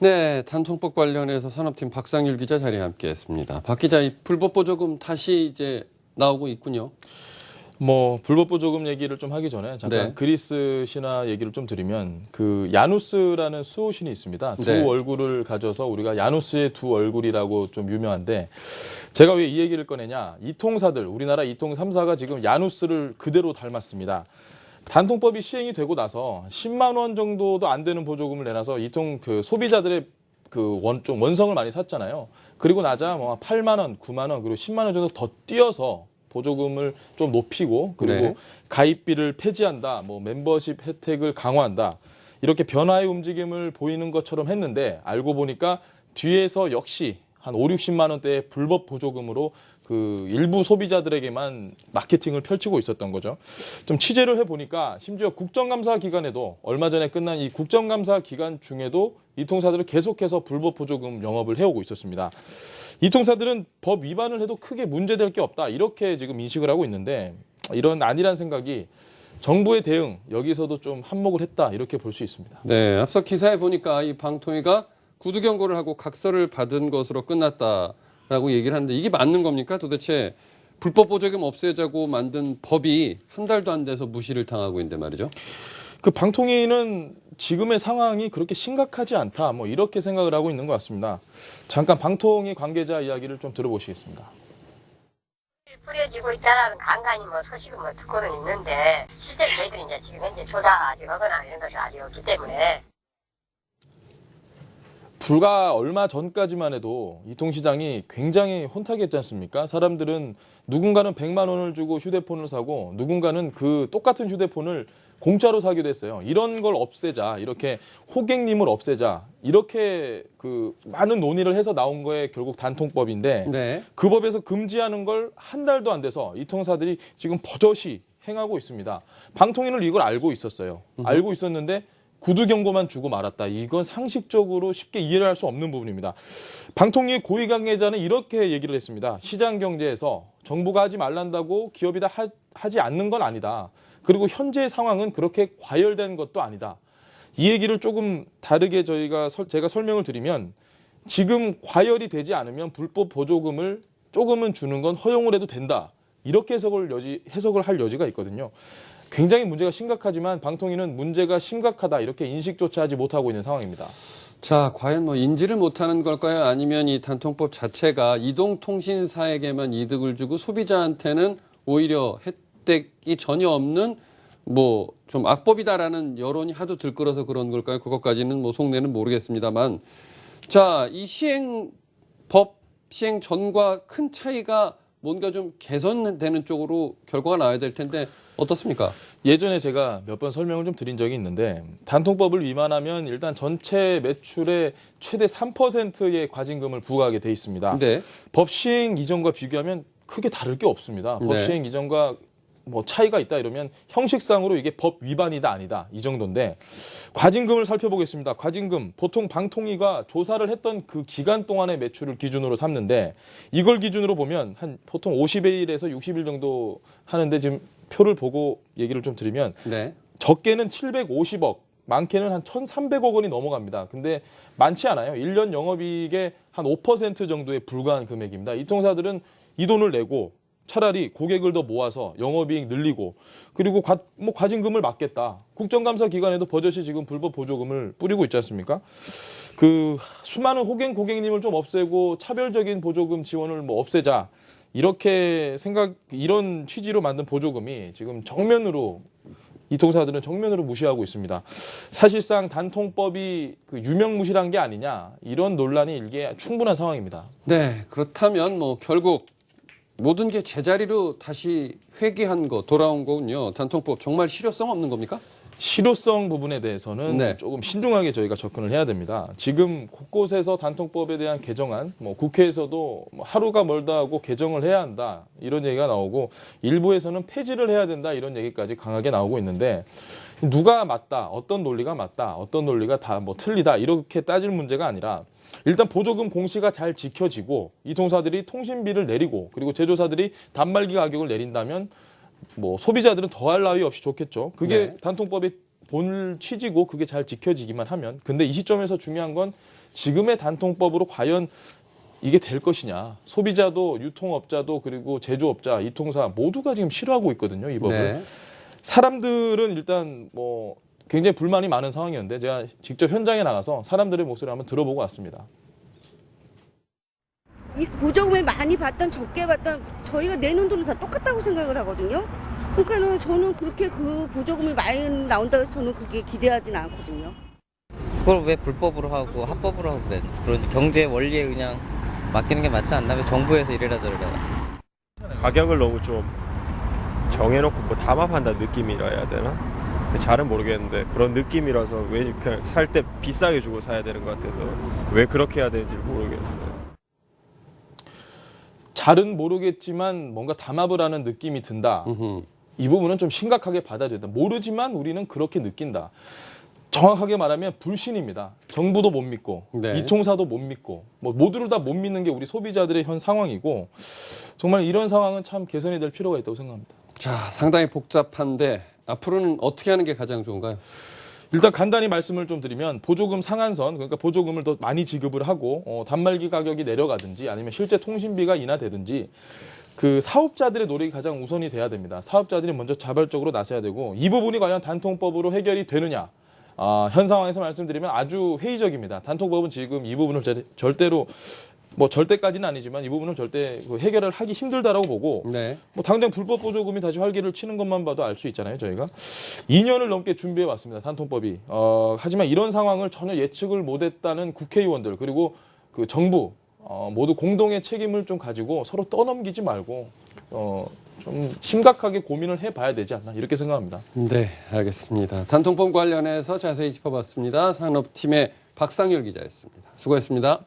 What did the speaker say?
네, 단통법 관련해서 산업팀 박상률 기자 자리에 함께했습니다. 박 기자, 이 불법 보조금 다시 이제 나오고 있군요. 불법 보조금 얘기를 좀 하기 전에 잠깐 네. 그리스 신화 얘기를 좀 드리면 그 야누스라는 수호신이 있습니다. 두 네. 얼굴을 가져서 우리가 야누스의 두 얼굴이라고 좀 유명한데 제가 왜 이 얘기를 꺼내냐? 이통사들, 우리나라 이통 3사가 지금 야누스를 그대로 닮았습니다. 단통법이 시행이 되고 나서 10만 원 정도도 안 되는 보조금을 내놔서 이통 그 소비자들의 그 원성을 많이 샀잖아요. 그리고 나자 8만 원, 9만 원, 그리고 10만 원 정도 더 띄어서 보조금을 좀 높이고 그리고 네. 가입비를 폐지한다, 멤버십 혜택을 강화한다 이렇게 변화의 움직임을 보이는 것처럼 했는데 알고 보니까 뒤에서 역시 한 5, 60만 원대의 불법 보조금으로 그 일부 소비자들에게만 마케팅을 펼치고 있었던 거죠. 좀 취재를 해보니까 심지어 국정감사 기간에도 얼마 전에 끝난 이 국정감사 기간 중에도 이 통사들은 계속해서 불법 보조금 영업을 해오고 있었습니다. 이 통사들은 법 위반을 해도 크게 문제될 게 없다 이렇게 지금 인식을 하고 있는데 이런 안일한 생각이 정부의 대응 여기서도 좀 한몫을 했다 이렇게 볼 수 있습니다. 네, 앞서 기사에 보니까 이 방통위가 구두 경고를 하고 각서를 받은 것으로 끝났다라고 얘기를 하는데 이게 맞는 겁니까? 도대체 불법 보조금 없애자고 만든 법이 한 달도 안 돼서 무시를 당하고 있는데 말이죠. 그 방통위는 지금의 상황이 그렇게 심각하지 않다 이렇게 생각을 하고 있는 것 같습니다. 잠깐 방통위 관계자 이야기를 좀 들어보시겠습니다. 뿌려지고 있다는 간간히 소식은 듣고는 있는데 실제로 저희들이 이제 지금 현재 조사 아직 하거나 이런 것이 아직 없기 때문에 불과 얼마 전까지만 해도 이통시장이 굉장히 혼탁했지 않습니까? 사람들은 누군가는 100만 원을 주고 휴대폰을 사고 누군가는 그 똑같은 휴대폰을 공짜로 사기도 했어요. 이런 걸 없애자, 이렇게 호객님을 없애자, 이렇게 그 많은 논의를 해서 나온 거에 결국 단통법인데 네. 그 법에서 금지하는 걸 한 달도 안 돼서 이통사들이 지금 버젓이 행하고 있습니다. 방통위는 이걸 알고 있었어요. 알고 있었는데 구두 경고만 주고 말았다. 이건 상식적으로 쉽게 이해를 할 수 없는 부분입니다. 방통위 고위 관계자는 이렇게 얘기를 했습니다. 시장 경제에서 정부가 하지 말란다고 기업이 다 하지 않는 건 아니다. 그리고 현재 상황은 그렇게 과열된 것도 아니다. 이 얘기를 조금 다르게 제가 설명을 드리면 지금 과열이 되지 않으면 불법 보조금을 조금은 주는 건 허용을 해도 된다. 이렇게 해석을 할 여지가 있거든요. 굉장히 문제가 심각하지만 방통위는 문제가 심각하다 이렇게 인식조차 하지 못하고 있는 상황입니다. 자, 과연 인지를 못하는 걸까요? 아니면 이 단통법 자체가 이동통신사에게만 이득을 주고 소비자한테는 오히려 혜택이 전혀 없는 좀 악법이다라는 여론이 하도 들끓어서 그런 걸까요? 그것까지는 속내는 모르겠습니다만. 자, 이 법 시행 전과 큰 차이가 뭔가 좀 개선되는 쪽으로 결과가 나와야 될 텐데 어떻습니까? 예전에 제가 몇 번 설명을 좀 드린 적이 있는데 단통법을 위반하면 일단 전체 매출의 최대 3%의 과징금을 부과하게 돼 있습니다. 네. 법 시행 이전과 비교하면 크게 다를 게 없습니다. 법 네. 시행 이전과 차이가 있다 이러면 형식상으로 이게 법 위반이다 아니다 이 정도인데 과징금을 살펴보겠습니다. 과징금 보통 방통위가 조사를 했던 그 기간 동안의 매출을 기준으로 삼는데 이걸 기준으로 보면 한 보통 50일에서 60일 정도 하는데 지금 표를 보고 얘기를 좀 드리면 네. 적게는 750억 많게는 한 1,300억 원이 넘어갑니다. 근데 많지 않아요. 1년 영업이익의 한 5% 정도에 불과한 금액입니다. 이 통사들은 이 돈을 내고 차라리 고객을 더 모아서 영업이익 늘리고 그리고 과징금을 막겠다. 국정감사 기간에도 버젓이 지금 불법 보조금을 뿌리고 있지 않습니까? 그 수많은 고객님을 좀 없애고 차별적인 보조금 지원을 없애자. 이런 취지로 만든 보조금이 지금 이 통사들은 정면으로 무시하고 있습니다. 사실상 단통법이 유명무실한 게 아니냐 이런 논란이 일게 충분한 상황입니다. 네. 그렇다면 결국 모든 게 제자리로 다시 회귀한 돌아온 거군요. 단통법 정말 실효성 없는 겁니까? 실효성 부분에 대해서는 네. 조금 신중하게 저희가 접근을 해야 됩니다. 지금 곳곳에서 단통법에 대한 개정안, 국회에서도 하루가 멀다 하고 개정을 해야 한다 이런 얘기가 나오고 일부에서는 폐지를 해야 된다 이런 얘기까지 강하게 나오고 있는데 누가 맞다, 어떤 논리가 맞다, 어떤 논리가 다 틀리다 이렇게 따질 문제가 아니라 일단 보조금 공시가 잘 지켜지고 이 통사들이 통신비를 내리고 그리고 제조사들이 단말기 가격을 내린다면 소비자들은 더할 나위 없이 좋겠죠. 그게 네. 단통법의 본 취지고 그게 잘 지켜지기만 하면. 근데 이 시점에서 중요한 건 지금의 단통법으로 과연 이게 될 것이냐. 소비자도 유통업자도 그리고 제조업자, 이통사 모두가 지금 싫어하고 있거든요. 이 법을. 네. 사람들은 일단 뭐 굉장히 불만이 많은 상황이었는데 제가 직접 현장에 나가서 사람들의 목소리를 한번 들어보고 왔습니다. 이 보조금을 많이 받던 적게 받던 저희가 내는 돈은 다 똑같다고 생각을 하거든요. 그러니까는 저는 그렇게 그 보조금이 많이 나온다고 해서 저는 그렇게 기대하진 않거든요. 그걸 왜 불법으로 하고 합법으로 하고 그래? 그런 경제 원리에 그냥 맡기는 게 맞지 않나? 왜 정부에서 이래라 저래라? 가격을 너무 좀 정해놓고 뭐 담합한다는 느낌이라 해야 되나? 잘은 모르겠는데 그런 느낌이라서 왜 그냥 살 때 비싸게 주고 사야 되는 것 같아서 왜 그렇게 해야 되는지 모르겠어요. 잘은 모르겠지만 뭔가 담합을 하는 느낌이 든다. 이 부분은 좀 심각하게 받아야 된다. 모르지만 우리는 그렇게 느낀다. 정확하게 말하면 불신입니다. 정부도 못 믿고 네. 이통사도 못 믿고 뭐 모두를 다 못 믿는 게 우리 소비자들의 현 상황이고 정말 이런 상황은 참 개선이 될 필요가 있다고 생각합니다. 자, 상당히 복잡한데 앞으로는 어떻게 하는 게 가장 좋은가요? 일단 간단히 말씀을 좀 드리면 보조금 상한선, 그러니까 보조금을 더 많이 지급을 하고 단말기 가격이 내려가든지 아니면 실제 통신비가 인하되든지 그 사업자들의 노력이 가장 우선이 돼야 됩니다. 사업자들이 먼저 자발적으로 나서야 되고 이 부분이 과연 단통법으로 해결이 되느냐. 현 상황에서 말씀드리면 아주 회의적입니다. 단통법은 지금 이 부분을 절대로 뭐 절대까지는 아니지만 이 부분은 절대 해결을 하기 힘들다라고 보고 네. 뭐 당장 불법 보조금이 다시 활기를 치는 것만 봐도 알 수 있잖아요. 저희가 2년을 넘게 준비해 왔습니다. 단통법이. 하지만 이런 상황을 전혀 예측을 못했다는 국회의원들 그리고 그 정부 모두 공동의 책임을 좀 가지고 서로 떠넘기지 말고 좀 심각하게 고민을 해봐야 되지 않나 이렇게 생각합니다. 네, 알겠습니다. 단통법 관련해서 자세히 짚어봤습니다. 산업팀의 박상열 기자였습니다. 수고했습니다.